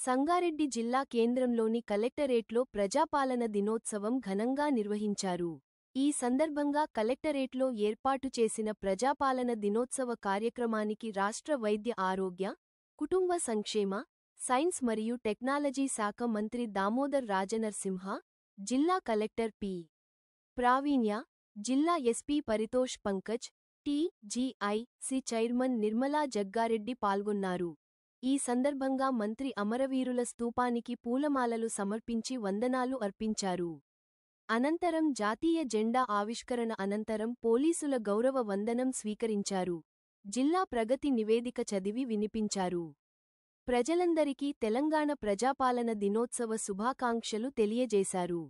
సంగారెడ్డి జిల్లా కేంద్రంలోని కలెక్టరేట్లో ప్రజాపాలన దినోత్సవం ఘనంగా నిర్వహించారు. ఈ సందర్భంగా కలెక్టరేట్లో ఏర్పాటు చేసిన ప్రజాపాలన దినోత్సవ కార్యక్రమానికి రాష్ట్ర వైద్య ఆరోగ్య, కుటుంబ సంక్షేమ, సైన్స్ మరియు టెక్నాలజీ శాఖ మంత్రి దామోదర్ రాజనరసింహ, జిల్లా కలెక్టర్ పి. ప్రావీణ్య, జిల్లా SP Paritosh Pankaj, TGIC chairman Nirmala Jaggareddy పాల్గొన్నారు. ఈ సందర్భంగా మంత్రి అమరవీరుల స్తూపానికి పూలమాలలు సమర్పించి వందనాలు అర్పించారు. అనంతరం జాతీయ జెండా ఆవిష్కరణ అనంతరం పోలీసుల గౌరవ వందనం స్వీకరించారు. జిల్లా ప్రగతి నివేదిక చదివి వినిపించారు. ప్రజలందరికీ తెలంగాణ ప్రజాపాలన దినోత్సవ శుభాకాంక్షలు తెలియజేశారు.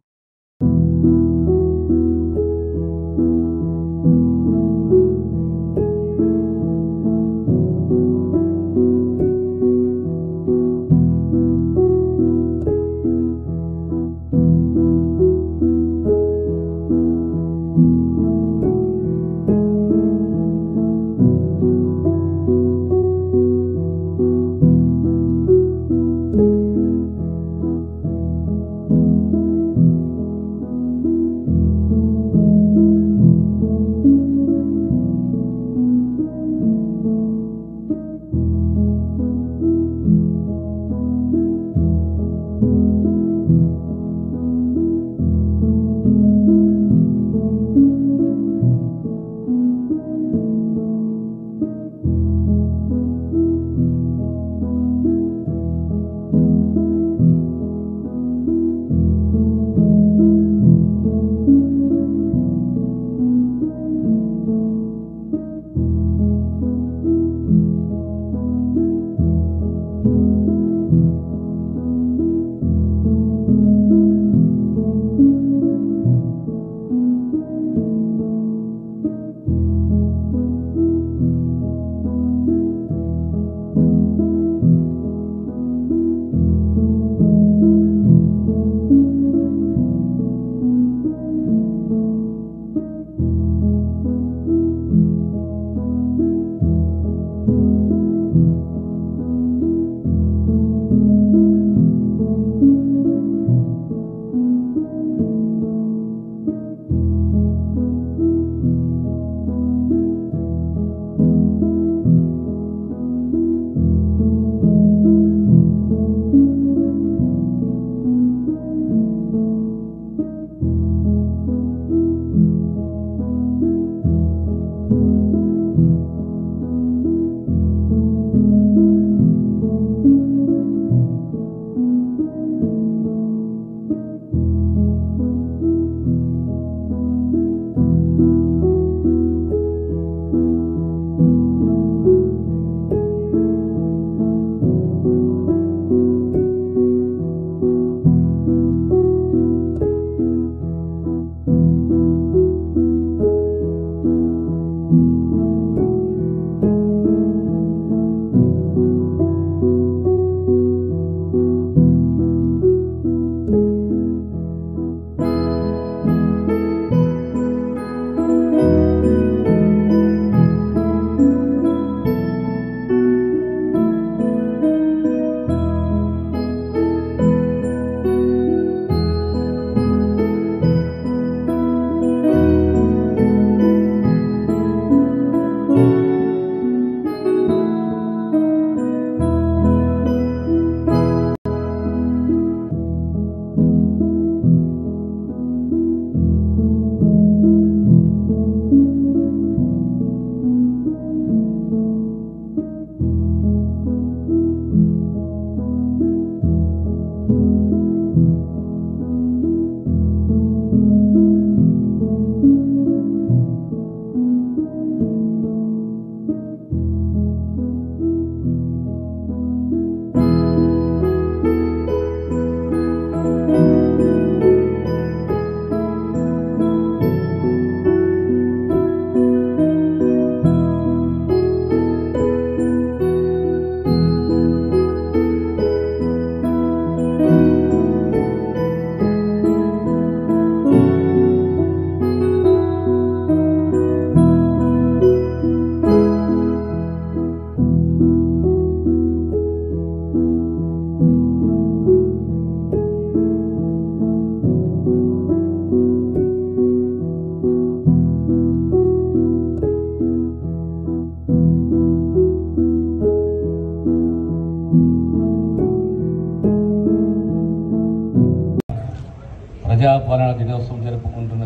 ప్రజాపాలన దినోత్సవం జరుపుకుంటున్న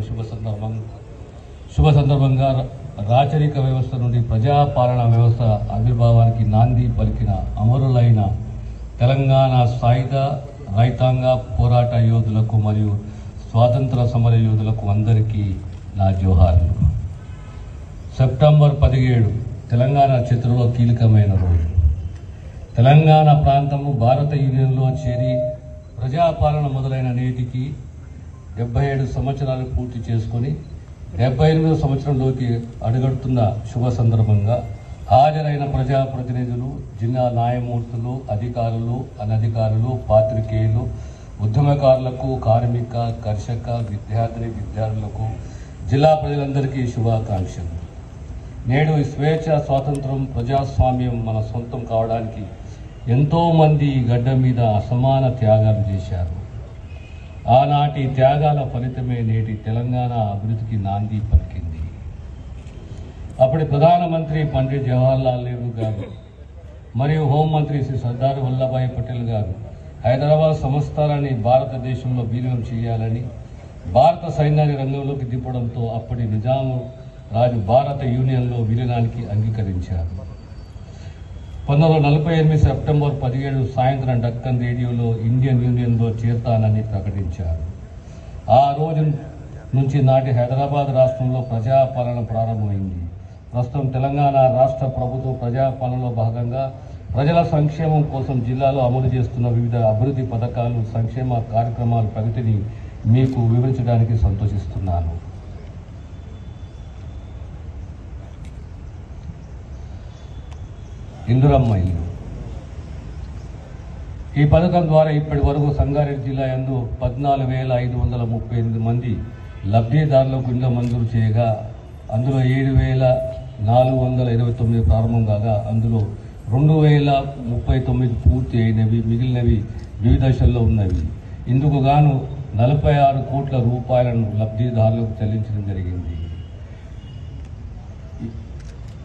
శుభ సందర్భంగా రాచరిక వ్యవస్థ నుండి ప్రజాపాలన వ్యవస్థ ఆవిర్భావానికి నాంది పలికిన అమరులైన తెలంగాణ సాయుధ రైతాంగ పోరాట యోధులకు మరియు స్వాతంత్ర సమర యోధులకు అందరికీ నా జోహార్లు. సెప్టెంబర్ 17 తెలంగాణ చరిత్రలో కీలకమైన రోజు. తెలంగాణ ప్రాంతము భారత యూనియన్లో చేరి ప్రజాపాలన మొదలైన నేటికి 77 సంవత్సరాలు పూర్తి చేసుకుని 78వ సంవత్సరంలోకి అడుగడుతున్న శుభ సందర్భంగా హాజరైన ప్రజాప్రతినిధులు, జిల్లా న్యాయమూర్తులు, అధికారులు, అనధికారులు, పాత్రికేయులు, ఉద్యమకారులకు, కార్మిక, కర్షక, విద్యార్థులకు, జిల్లా ప్రజలందరికీ శుభాకాంక్షలు. నేడు స్వేచ్ఛ, స్వాతంత్రం, ప్రజాస్వామ్యం మన సొంతం కావడానికి ఎంతోమంది గడ్డ మీద అసమాన త్యాగాలు చేశారు. ఆనాటి త్యాగాల ఫలితమే నేటి తెలంగాణ అభివృద్ధికి నాంది పలికింది. అప్పటి ప్రధానమంత్రి పండిట్ జవహర్లాల్ నెహ్రూ గారు మరియు హోంమంత్రి శ్రీ సర్దార్ వల్లభాయ్ పటేల్ గారు హైదరాబాద్ సంస్థానాన్ని భారతదేశంలో విలీనం చేయాలని భారత సైన్యాన్ని రంగంలోకి దింపడంతో అప్పటి నిజాము రాజు భారత యూనియన్లో విలీనానికి అంగీకరించారు. 1948 సెప్టెంబర్ 17 సాయంత్రం డక్కన్ రేడియోలో ఇండియన్ యూనియన్లో చేరతానని ప్రకటించారు. ఆ రోజు నుంచి నాటి హైదరాబాద్ రాష్ట్రంలో ప్రజాపాలన ప్రారంభమైంది. ప్రస్తుతం తెలంగాణ రాష్ట్ర ప్రభుత్వం ప్రజాపాలనలో భాగంగా ప్రజల సంక్షేమం కోసం జిల్లాలో అమలు చేస్తున్న వివిధ అభివృద్ధి పథకాలు, సంక్షేమ కార్యక్రమాల ప్రగతిని మీకు వివరించడానికి సంతోషిస్తున్నాను. ఇందిరమ్మ ఇల్లు. ఈ పథకం ద్వారా ఇప్పటి వరకు సంగారెడ్డి జిల్లా యందు 14,538 మంది లబ్ధిదారులకు ఇళ్ల మంజూరు చేయగా అందులో 7,429 ప్రారంభం కాగా అందులో 2,039 పూర్తి అయినవి, మిగిలినవి వివిధ దశల్లో ఉన్నవి. ఇందుకు గాను 46 కోట్ల రూపాయలను లబ్ధిదారులకు చెల్లించడం జరిగింది.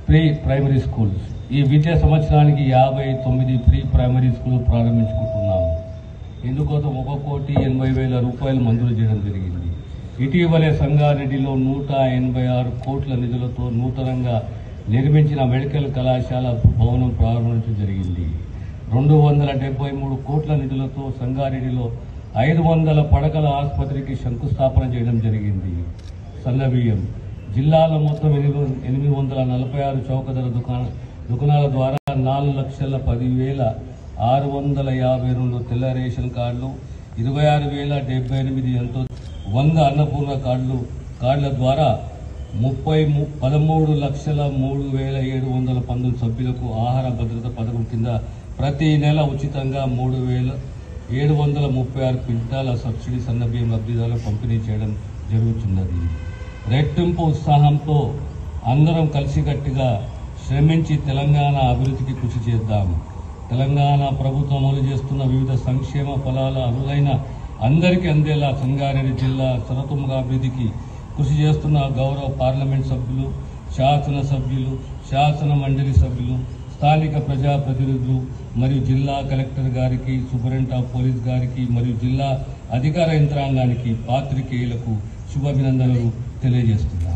Pre primary schools. ఈ విద్యా సంవత్సరానికి 59 ప్రీ ప్రైమరీ స్కూల్ ప్రారంభించుకుంటున్నాము. ఇందుకోసం 1,80,00,000 రూపాయలు మంజూరు చేయడం జరిగింది. ఇటీవలే సంగారెడ్డిలో 186 కోట్ల నిధులతో నూతనంగా నిర్మించిన మెడికల్ కళాశాల భవనం ప్రారంభించడం జరిగింది. 273 కోట్ల నిధులతో సంగారెడ్డిలో 500 పడకల ఆసుపత్రికి శంకుస్థాపన చేయడం జరిగింది. సన్నబియ్యం. జిల్లాలో మొత్తం 846 చౌకధర దుకాణాల ద్వారా 4,10,652 తెల్ల రేషన్ కార్డులు, 26,078 ఎంతో 100 అన్నపూర్ణ కార్డుల ద్వారా 13,03,719 సభ్యులకు ఆహార భద్రత పథకం కింద ప్రతి నెల ఉచితంగా 3,736 క్వింటాల సబ్సిడీ సన్నబియ్యం లబ్ధిదారులకు పంపిణీ చేయడం జరుగుతున్నది. రెట్టింపు ఉత్సాహంతో అందరం కలిసికట్టుగా శ్రమించి తెలంగాణ అభివృద్ధికి కృషి చేద్దాం. తెలంగాణ ప్రభుత్వం అమలు చేస్తున్న వివిధ సంక్షేమ ఫలాల అర్హులైన అందరికీ అందేలా సంగారెడ్డి జిల్లా సర్వతోముఖ అభివృద్ధికి కృషి చేస్తున్న గౌరవ పార్లమెంట్ సభ్యులు, శాసనసభ్యులు, శాసన మండలి సభ్యులు, స్థానిక ప్రజాప్రతినిధులు మరియు జిల్లా కలెక్టర్ గారికి, సూపరింటెండెంట్ ఆఫ్ పోలీస్ గారికి మరియు జిల్లా అధికార యంత్రాంగానికి, పాత్రికేయులకు శుభాభినందనలు తెలియజేస్తున్నారు.